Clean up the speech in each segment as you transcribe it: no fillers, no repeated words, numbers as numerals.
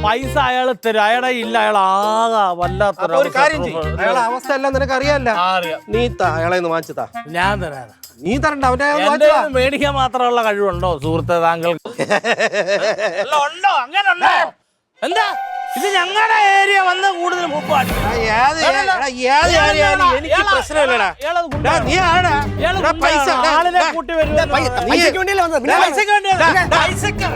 പൈസ അയാൾ തരും. അയാളെ ഇല്ല, അയാൾ ആകാ വല്ലാത്ത ഒരു കാര്യം ചെയ്യും. അയാളെ അവസ്ഥ എല്ലാം നിനക്ക് അറിയാല്ല. നീ അയാളെ വാങ്ങിച്ചു താ. ഞാൻ തരാം. നീ തരണ്ട, അവന്റെ മേടിക്കാൻ മാത്രമുള്ള കഴിവുണ്ടോ സുഹൃത്തെ താങ്കൾക്ക്? ഉണ്ടോ? അങ്ങനെ ഉണ്ടോ? എന്താ ഇത് ഞങ്ങളുടെ ഏരിയ വന്ന് കൂടുതൽ മുപ്പാണ്. എനിക്ക് പ്രശ്നമില്ലടാ. നീ ആടാ പൈസ ആളിനെ കൂട്ടി വരുന്നത് പൈസക്ക് വേണ്ടിയല്ലേ വന്നത്? പൈസക്ക് വേണ്ടിയല്ല. പൈസക്ക്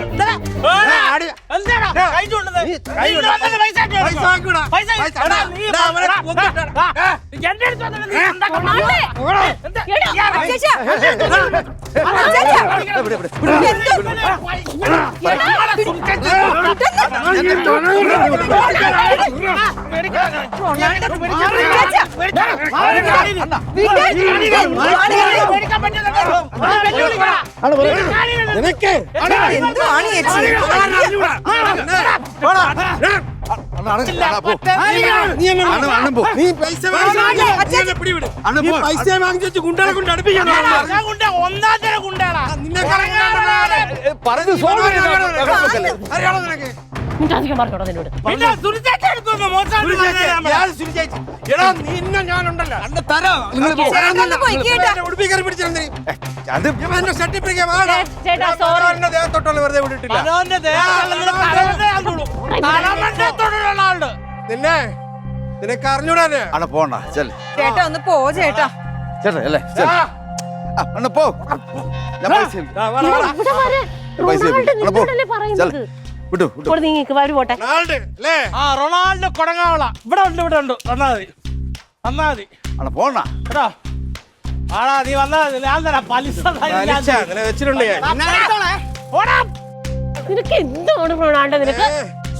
നിന്നെ നിനക്ക് അറിഞ്ഞൂടാ. പോണ്ട ചേട്ടാ ഒന്ന് പോ ചേട്ടാ. ചേട്ടാ അല്ലേ പോ. റൊണാൾഡോ കൊടങ്ങാവള ഇവിടെ ഉണ്ട്, ഇവിടെ ഉണ്ട്. വന്നാ മതി പോണ കേട്ടോ. ആടാ നീ വന്നാ ഞാൻ തരാം പലിശ. വെച്ചിട്ടുണ്ട് നിനക്ക് എന്താണ് റൊണാൾഡോ? നിനക്ക്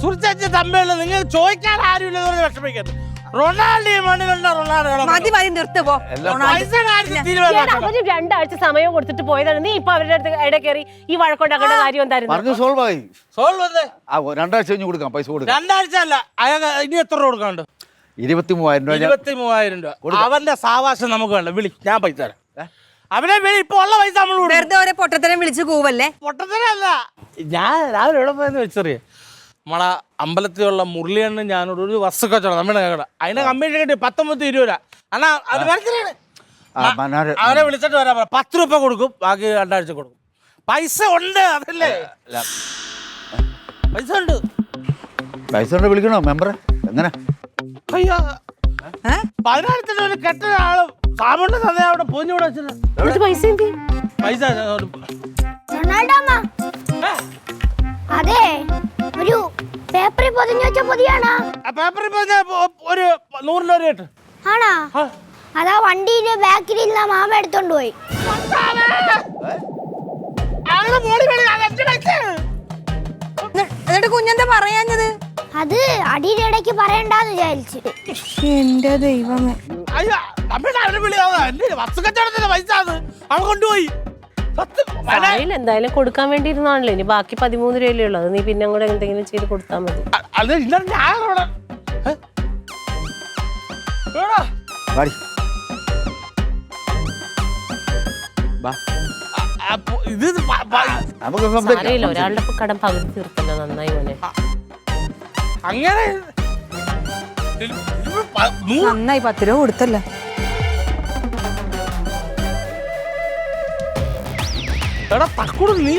സുഹൃത്തെ തമ്മിലുള്ള നിങ്ങൾ ചോദിക്കാൻ ആരുമില്ലെന്ന് പറഞ്ഞ് വിഷമിക്കരുത്. റൊണാൾഡോ മണ്ണിലുണ്ടോ? റൊണാൾഡോ മതി മതി നിർത്ത് പോ. പൈസ അവര് 2 ആഴ്ച സമയം കൊടുത്തിട്ട് പോയതാണ്. നീ ഇപ്പൊ അവരുടെ അടുത്ത് ഇട കയറി ഈ വഴക്കൊണ്ടാക്കേണ്ട കാര്യം എന്തായിരുന്നു? സോൾവ് ആയി. 2 ആഴ്ച കഴിഞ്ഞ് കൊടുക്കാം. പൈസ കൊടുക്കാം. 2 ആഴ്ച അല്ല, അയാൾ ഇനി എത്ര രൂപ കൊടുക്കാണ്ട്? 23,000 രൂപ. അവന്റെ സാവാസം നമുക്ക് വേണ്ട. വിളി, ഞാൻ പൈസ തരാം. അവനെ ഇപ്പൊ ഉള്ള പൈസ നമ്മൾ വെറുതെ ഓരോ പൊട്ടത്തരം വിളിച്ചു കൂവല്ലേ. പൊട്ടത്തരല്ല. ഞാൻ രാവിലെ എവിടെ പോയെന്ന് വെച്ചറിയ നമ്മളെ അമ്പലത്തിലുള്ള മുരളിയണ്ണൻ ഞാനൊരു വസ്തു കച്ചവടം നമ്മുടെ കട. അതിന്റെ കമ്മീഷൻ കിട്ടി 19-20 രൂപ. അണ്ണാ അത് മനസ്സിലാണ്. അവനെ വിളിച്ചിട്ട് വരാൻ പറ. 10 രൂപ കൊടുക്കും, ബാക്കി 2 ആഴ്ച കൊടുക്കും. പൈസ ഉണ്ട്, അതല്ലേ പൈസ ഉണ്ട്. പൈസ വിളിക്കണോ മെമ്പറെ? എങ്ങനെ? അയ്യോ 10,000 ഒരു കെട്ട ആള് സാമുണ്ട് തന്നെ അവിടെ പോഞ്ഞൂടെ വെച്ചില്ല. പൈസ പൈസ അതെ ഒരു പേപ്പറിൽ പൊതിഞ്ഞു വെച്ച പൊതിയാണോ? പേപ്പറിൽ പൊതിഞ്ഞ ഒരു 100 രൂപ കേട്ട് ആണോ? അതാ വണ്ടിയില് ബാക്കിലിരുന്ന മാമ എടുത്തോണ്ട് പോയി. എന്നിട്ട് കുഞ്ഞെന്താ പറയാഞ്ഞത്? അത് അടിയുടെ ഇടയ്ക്ക് പറയണ്ടെന്ന് വിചാരിച്ചു. എന്റെ ദൈവമേ. വസ്തുക്കച്ചവടത്തിന്റെ പൈസ അവൾ കൊണ്ടുപോയി. എന്തായാലും കൊടുക്കാൻ വേണ്ടി ഇരുന്നാണല്ലോ. ഇനി ബാക്കി 13 രൂപയല്ലേ ഉള്ളത്. നീ പിന്നെ കൂടെ എന്തെങ്കിലും ചെയ്ത് കൊടുത്താൽ മതി. ഒരാളുടെ കടം പകുതി തീർത്തല്ലോ. നന്നായി മോനെ. അങ്ങനെ നന്നായി 10 രൂപ കൊടുത്തല്ലോ. എടാ തക്കൂട് നീ